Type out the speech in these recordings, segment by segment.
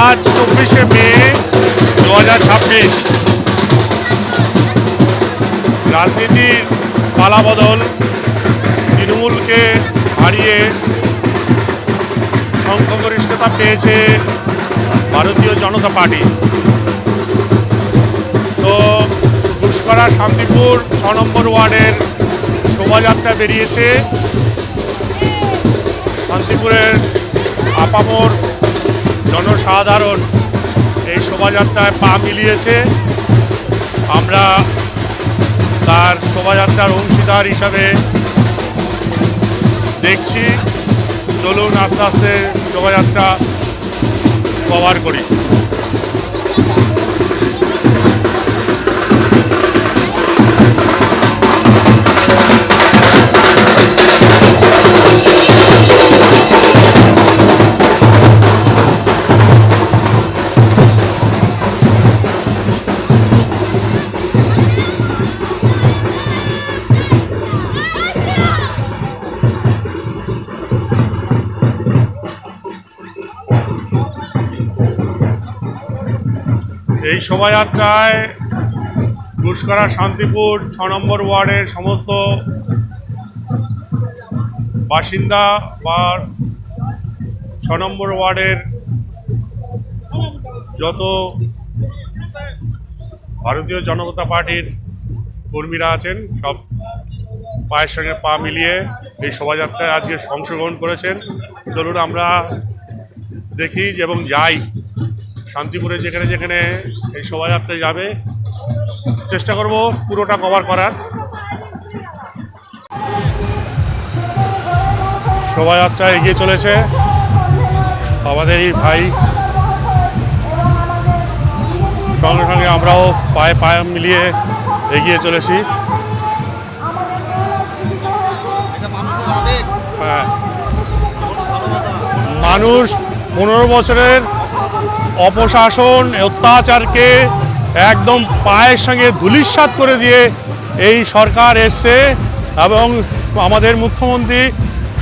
আজ 24শে মে 2026। রাজনীতির পালাবদল, তৃণমূলকে হারিয়ে সংখ্যাগরিষ্ঠতা পেয়েছে ভারতীয় জনতা পার্টি। তো ঘুষপাড়া শান্তিপুর 6 নম্বর ওয়ার্ডের শোভাযাত্রা বেরিয়েছে। শান্তিপুরের আপামর জনসাধারণ এই শোভাযাত্রায় পা মিলিয়েছে। আমরা তার শোভাযাত্রার অংশীদার হিসাবে দেখছি। চলুন আস্তে আস্তে শোভাযাত্রা কভার করি। এই শোভাযাত্রায় ঘুষপাড়া শান্তিপুর 6 নম্বর ওয়ার্ডের সমস্ত বাসিন্দা বা 6 নম্বর ওয়ার্ডের যত ভারতীয় জনতা পার্টির কর্মীরা আছেন সব পায়ের সঙ্গে পা মিলিয়ে এই শোভাযাত্রায় আজকে অংশগ্রহণ করেছেন। চলুন আমরা দেখি এবং যাই শান্তিপুরে যেখানে যেখানে এই শোভাযাত্রা যাবে, চেষ্টা করব পুরোটা কভার করার। শোভাযাত্রা এগিয়ে চলেছে আমাদের এই ভাই, সঙ্গে সঙ্গে আমরাও পায়ে পায়ে মিলিয়ে এগিয়ে চলেছি। হ্যাঁ, মানুষ 15 বছরের অপশাসন, অত্যাচারকে একদম পায়ের সঙ্গে ধূলিসাৎ করে দিয়ে এই সরকার এসছে এবং আমাদের মুখ্যমন্ত্রী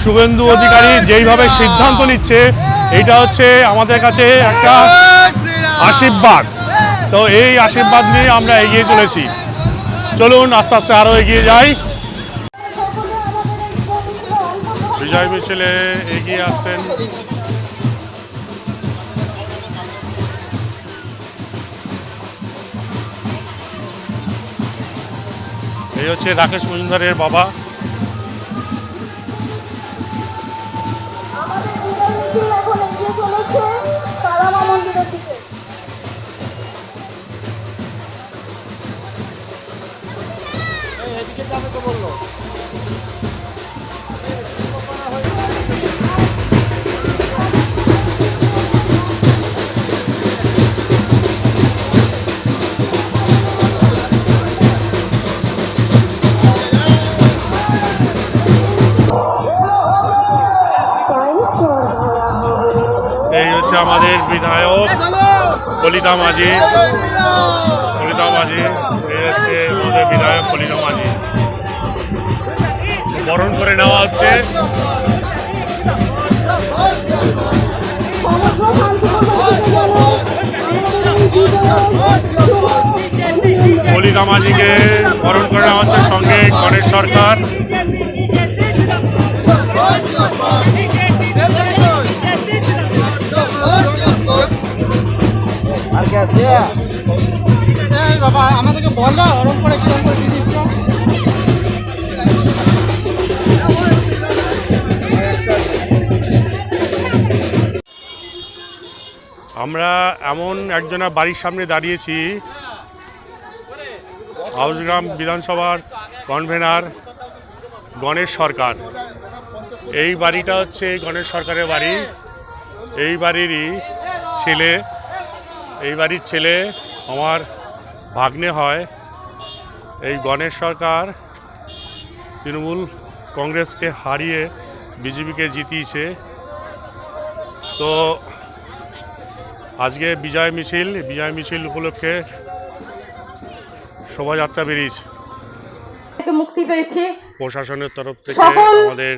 শুভেন্দু অধিকারী যেইভাবে সিদ্ধান্ত নিচ্ছে, এইটা হচ্ছে আমাদের কাছে একটা আশীর্বাদ। তো এই আশীর্বাদ নিয়ে আমরা এগিয়ে চলেছি। চলুন আস্তে আস্তে আরও এগিয়ে যাই। বিজয় মিছিলে এগিয়ে আসছেন এই হচ্ছে রাকেশ মজুমদারের বাবা। এই হচ্ছে আমাদের বিধায়ক কলিতা মাঝি। এই হচ্ছে আমাদের বিধায়ক কলিতা মাঝি। বরণ করে নেওয়া হচ্ছে। কলিতা মাঝিকে বরণ করে নেওয়া হচ্ছে, সঙ্গে গণেশ সরকার। বাবা আমাদেরকে বললো ওরকম করে কিরকম করে দিয়ে দিচ্ছ। আমরা এমন একজনের বাড়ির সামনে দাঁড়িয়েছি, হাউসগ্রাম বিধানসভার কনভেনার গণেশ সরকার। এই বাড়িটা হচ্ছে গণেশ সরকারের বাড়ি। এই বাড়িরই ছেলে, এই বাড়ির ছেলে আমার ভাগ্নে হয়। এই গণেশ সরকার তৃণমূল কংগ্রেসকে হারিয়ে বিজেপিকে জিতিয়েছে। তো আজকে বিজয় মিছিল উপলক্ষে শোভাযাত্রা বেরিয়েছে। মুক্তি পেয়েছি প্রশাসনের তরফ থেকে, আমাদের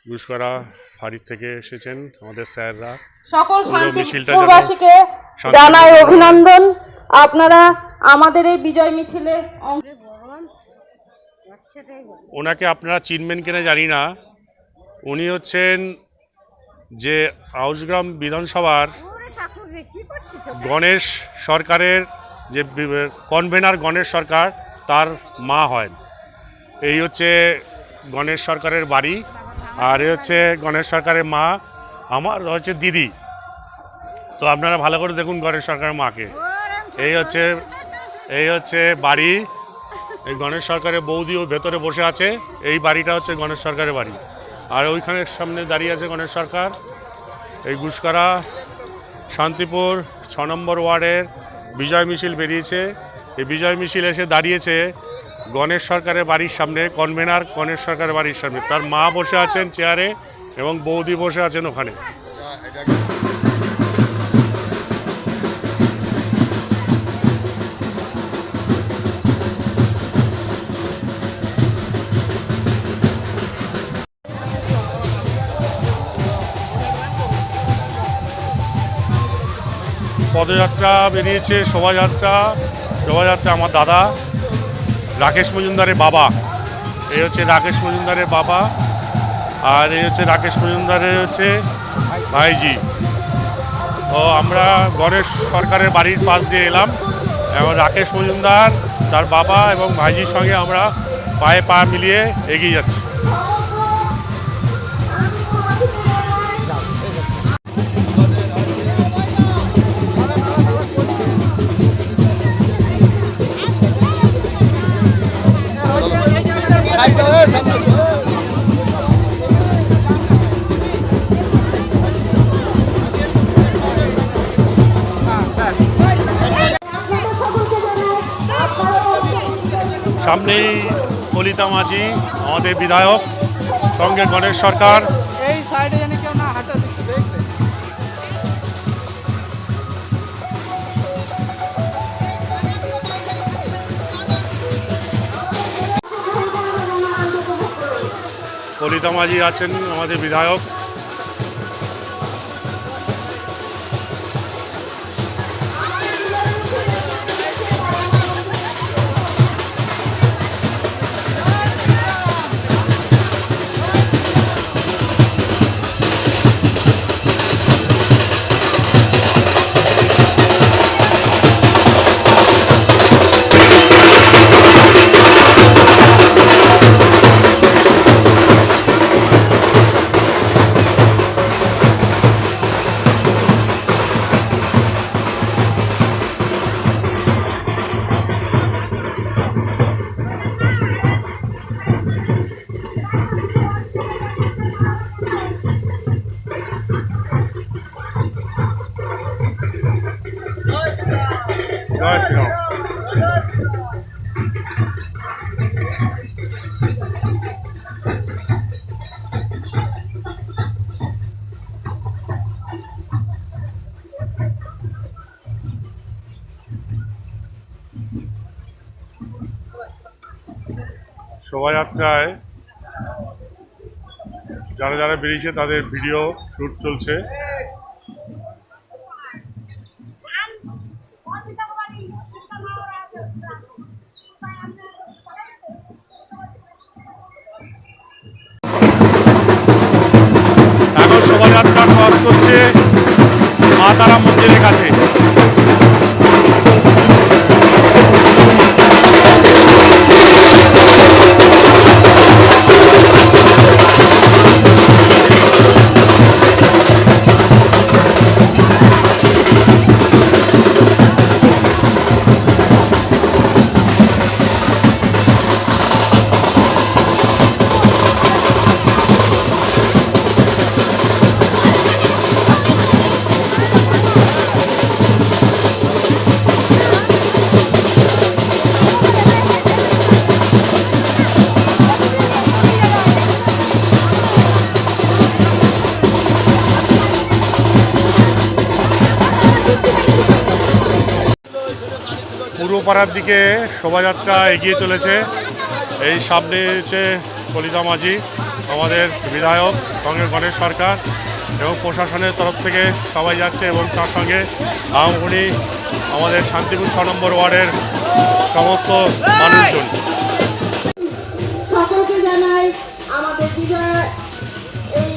ঘুষপাড়া ফাঁড়ির থেকে এসেছেন আমাদের স্যাররা। সকল মিছিলটা শান্তিপুরবাসীকে শান্তি জানাই অভিনন্দন। আপনারা আমাদের এই বিজয় মিছিলে ওনাকে আপনারা চিনবেন কিনা জানি না। উনি হচ্ছেন যে আউশগ্রাম বিধানসভার গণেশ সরকারের যে কনভেনার গণেশ সরকার, তার মা হয়। এই হচ্ছে গণেশ সরকারের বাড়ি, আর এ হচ্ছে গণেশ সরকারের মা, আমার হচ্ছে দিদি। তো আপনারা ভালো করে দেখুন গণেশ সরকারের মাকে। এই হচ্ছে বাড়ি। এই গণেশ সরকারের বৌদিও ভেতরে বসে আছে। এই বাড়িটা হচ্ছে গণেশ সরকারের বাড়ি, আর ওইখানের সামনে দাঁড়িয়ে আছে গণেশ সরকার। এই গুসকরা শান্তিপুর 6 নম্বর ওয়ার্ডের বিজয় মিছিল বেরিয়েছে। এই বিজয় মিছিল এসে দাঁড়িয়েছে গণেশ সরকারের বাড়ির সামনে, কনভেনার গণেশ সরকারের বাড়ির সামনে। তার মা বসে আছেন চেয়ারে এবং বৌদি বসে আছেন ওখানে। পদযাত্রা বেরিয়েছে, শোভাযাত্রা আমার দাদা রাকেশ মজুমদারের বাবা। এই হচ্ছে রাকেশ মজুমদারের বাবা, আর এই হচ্ছে রাকেশ মজুমদারের হচ্ছে ভাইজি। তো আমরা গণেশ সরকারের বাড়ির পাশ দিয়ে এলাম এবং রাকেশ মজুমদার, তার বাবা এবং ভাইজির সঙ্গে আমরা পায়ে পা মিলিয়ে এগিয়ে যাচ্ছি। সামনেই কলিতা মাঝি আমাদের বিধায়ক, সঙ্গে গণেশ সরকার। এই সাইডে জানি কেউ না হাঁটা, দেখতে দেখবে। কলিতা মাঝি আছেন আমাদের বিধায়ক। জয় শ্রীরাম। শোভাযাত্রায় যারা যারা বেরিয়েছে তাদের ভিডিও শ্যুট চলছে। এখন শোভাযাত্রা ক্রস করছে মা তারা মন্দিরের কাছে। পূর্বপাড়ার দিকে শোভাযাত্রা এগিয়ে চলেছে। এই সামনে হচ্ছে কলিতা মাঝি আমাদের বিধায়ক, সঙ্গে গণেশ সরকার। এবং প্রশাসনের তরফ থেকে সবাই যাচ্ছে এবং তার সঙ্গে আহামরি আমাদের শান্তিপুর 6 নম্বর ওয়ার্ডের সমস্ত মানুষজন। সকলকে জানাই আমাদের বিজয় এই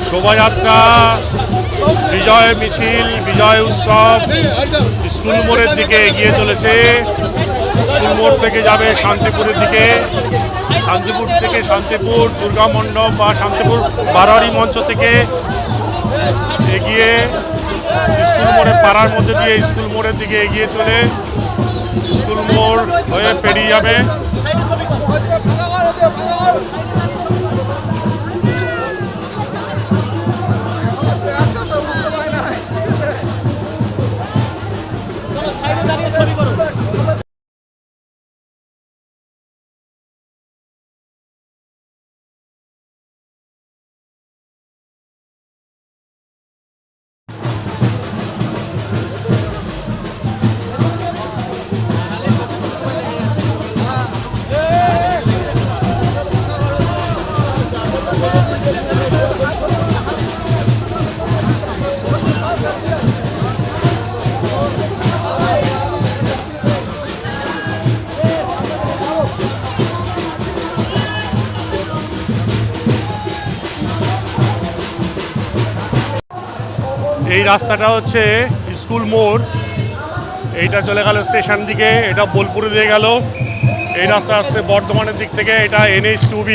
শোভাযাত্রা, বিজয় মিছিল, বিজয় উৎসব স্কুল মোড়ের দিকে এগিয়ে চলেছে। স্কুল মোড় থেকে যাবে শান্তিপুরের দিকে, শান্তিপুর থেকে শান্তিপুর দুর্গা মণ্ডপ বা শান্তিপুর বারোয়ারি মঞ্চ থেকে এগিয়ে স্কুল মোড়ে পাড়ার মধ্যে দিয়ে স্কুল মোড়ের দিকে এগিয়ে চলে স্কুল মোড় হয়ে পেরিয়ে যাবে। এই রাস্তাটা হচ্ছে স্কুল মোড়, এইটা চলে গেল স্টেশন দিকে, এটা বোলপুরে দিয়ে গেল। এই রাস্তা আসছে বর্ধমানের দিক থেকে, এটা NH2B।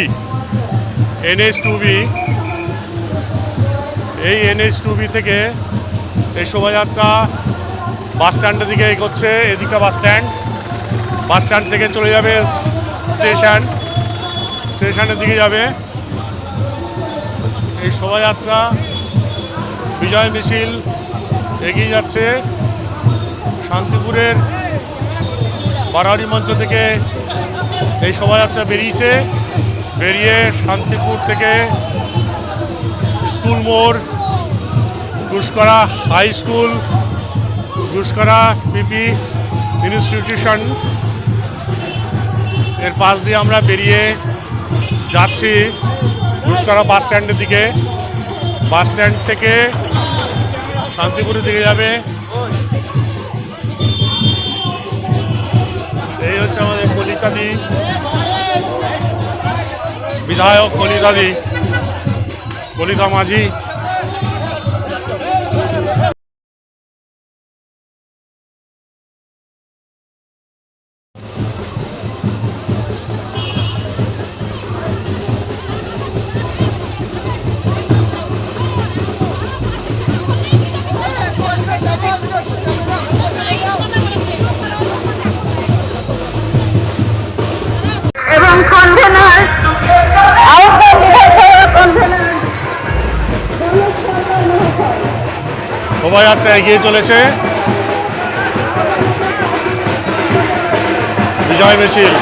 এই NH2B থেকে এই শোভাযাত্রা বাস স্ট্যান্ডের দিকে এগোচ্ছে। এদিকে বাস স্ট্যান্ড থেকে চলে যাবে স্টেশনের দিকে যাবে। এই শোভাযাত্রা বিজয় মিছিল এগিয়ে যাচ্ছে শান্তিপুরের বারোয়ারি মঞ্চ থেকে। এই শোভাযাত্রা বেরিয়ে শান্তিপুর থেকে স্কুল মোড়, ঘুষকরা হাই স্কুল, ঘুষকরা PP ইনস্টিটিউশন এর পাশ দিয়ে আমরা বেরিয়ে যাচ্ছি ঘুষকরা বাস স্ট্যান্ডের দিকে। বাস স্ট্যান্ড থেকে শান্তিপুরের দিকে যাবে। এই হচ্ছে আমাদের কলিতাদি বিধায়ক, কলিতা মাঝি। শোভাযাত্রা এগিয়ে চলেছে, বিজয় মিছিল।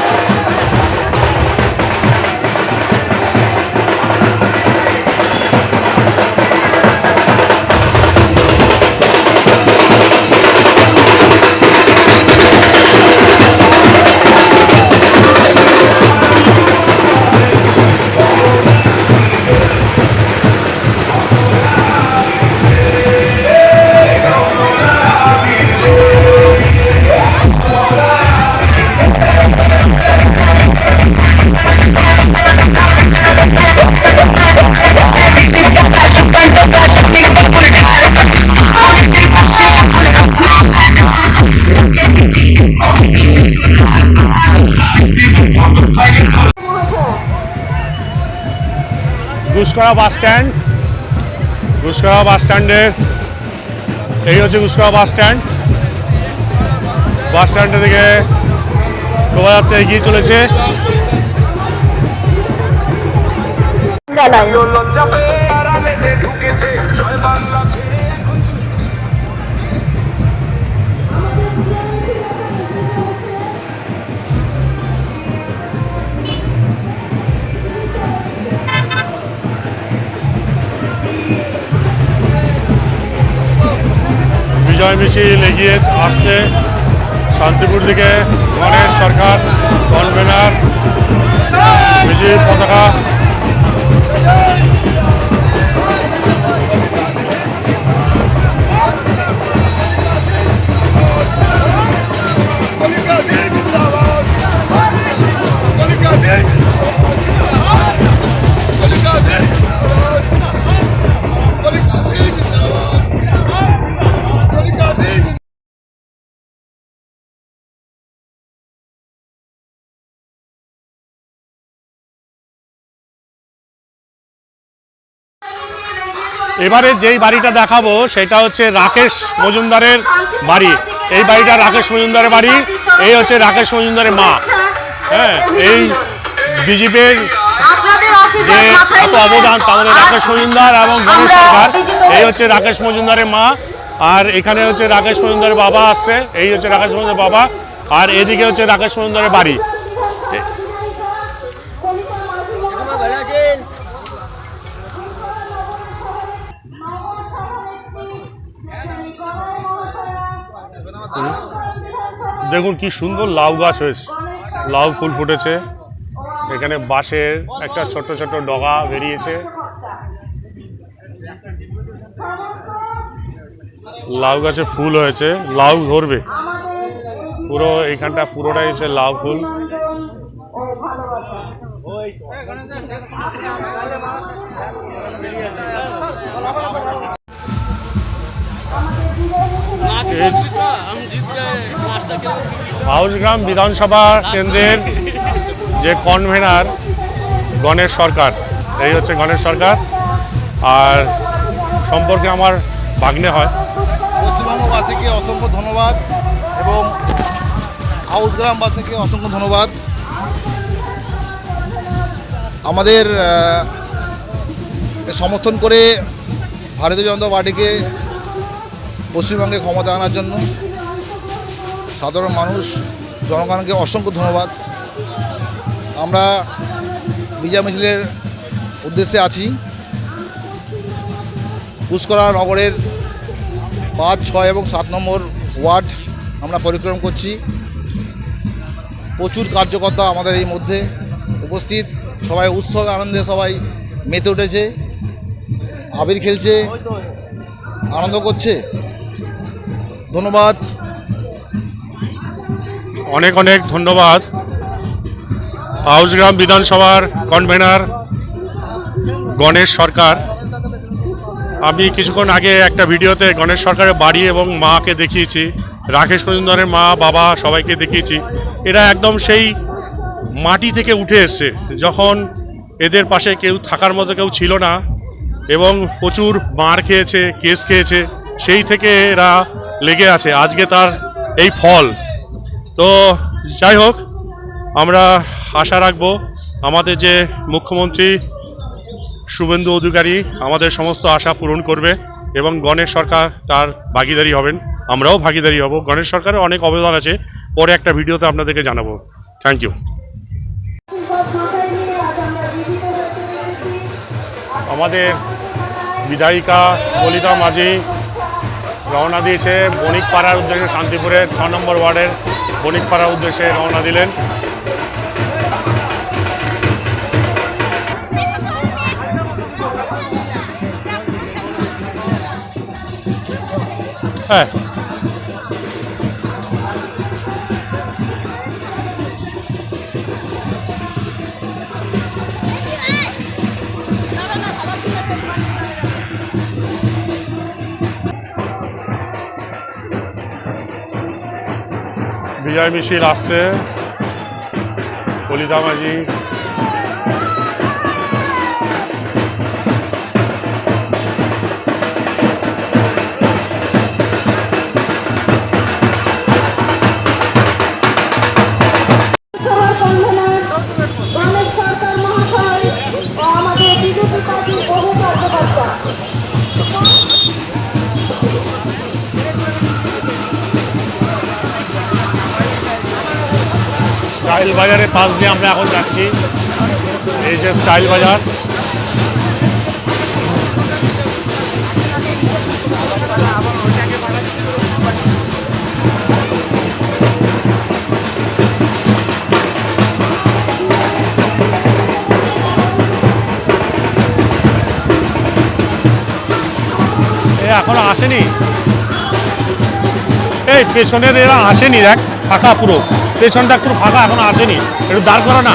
গুসকরা বাস স্ট্যান্ড, গুসকরা বাস স্ট্যান্ডের এই হচ্ছে গুসকরা বাস স্ট্যান্ড। বাস স্ট্যান্ডের দিকে শোভাযাত্রা এগিয়ে চলেছে। বিজয় মিছিল এগিয়ে আসছে শান্তিপুর দিকে। গণেশ সরকার, কনভেনার, বিজয়ী পতাকা। এবারে যেই বাড়িটা দেখাবো সেটা হচ্ছে রাকেশ মজুমদারের বাড়ি। এই বাড়িটা রাকেশ মজুমদারের বাড়ি। এই হচ্ছে রাকেশ মজুমদারের মা। হ্যাঁ, এই বিজেপির যে এত অবদান তাদের রাকেশ মজুমদার এবং গণেশ সরকার। এই হচ্ছে রাকেশ মজুমদারের মা, আর এখানে হচ্ছে রাকেশ মজুমদারের বাবা আসছে। এই হচ্ছে রাকেশ মজুমদারের বাবা, আর এদিকে হচ্ছে রাকেশ মজুমদারের বাড়ি। দেখুন কি সুন্দর লাউ গাছ হয়েছে, লাউ ফুল ফুটেছে। এখানে বাঁশের একটা ছোট ছোট ডগা বেরিয়েছে, লাউ গাছে ফুল হয়েছে, লাউ ধরবে পুরো। এইখানটা পুরোটাই হচ্ছে লাউ ফুল। হাউসগ্রাম বিধানসভা কেন্দ্রের যে কনভেনার গণেশ সরকার, এই হচ্ছে গণেশ সরকার, আর সম্পর্কে আমার ভাগ্নে হয়। পশ্চিমবঙ্গবাসীকে অসংখ্য ধন্যবাদ এবং হাউসগ্রামবাসীকে অসংখ্য ধন্যবাদ। আমাদের সমর্থন করে ভারতীয় জনতা পার্টিকে পশ্চিমবঙ্গে ক্ষমতা আনার জন্য সাধারণ মানুষ জনগণকে অসংখ্য ধন্যবাদ। আমরা বিজয় মিছিলের উদ্দেশ্যে আছি। গুসকরা নগরের 5, 6 এবং 7 নম্বর ওয়ার্ড আমরা পরিক্রমা করছি। প্রচুর কার্যকর্তা আমাদের এই মধ্যে উপস্থিত, সবাই উৎসব আনন্দে সবাই মেতে উঠেছে, আবির খেলছে, আনন্দ করছে। ধন্যবাদ, অনেক অনেক ধন্যবাদ হাউসগ্রাম বিধানসভার কনভেনার গণেশ সরকার। আমি কিছুক্ষণ আগে একটা ভিডিওতে গণেশ সরকারের বাড়ি এবং মাকে দেখিয়েছি, রাকেশ মজুমদারের মা বাবা সবাইকে দেখিয়েছি। এরা একদম সেই মাটি থেকে উঠে এসছে, যখন এদের পাশে কেউ থাকার মতো কেউ ছিল না এবং প্রচুর মার খেয়েছে, কেস খেয়েছে, সেই থেকে এরা লেগে আছে, আজকে তার এই ফল। তো যাই হোক, আমরা আশা রাখবো আমাদের যে মুখ্যমন্ত্রী শুভেন্দু অধিকারী আমাদের সমস্ত আশা পূরণ করবে এবং গণেশ সরকার তার ভাগিদারি হবেন, আমরাও ভাগিদারি হব। গণেশ সরকারের অনেক অবদান আছে, পরে একটা ভিডিওতে আপনাদেরকে জানাবো। Thank you. আমাদের বিধায়িকা ললিতা মাঝি রওনা দিয়েছে বণিকপাড়ার উদ্দেশ্যে, শান্তিপুরের 6 নম্বর ওয়ার্ডের বণিকপাড়ার উদ্দেশ্যে রওনা দিলেন। হ্যাঁ, বিজয় মিছিল আসছে। ললিতা মাঝি গণেশ সরকার মহাশয় ও আমাদের বিজেপি পার্টির বহু কার্যকর্তা। স্টাইল বাজারের পাশ দিয়ে আমরা এখন যাচ্ছি। এই যে স্টাইল বাজার, এখনো আসেনি, এই পেছনের এরা আসেনি, দেখ ফাঁকা পুরো, পেছনটা পুরো ফাঁকা, এখনো আসেনি, একটু দাঁড় করো না।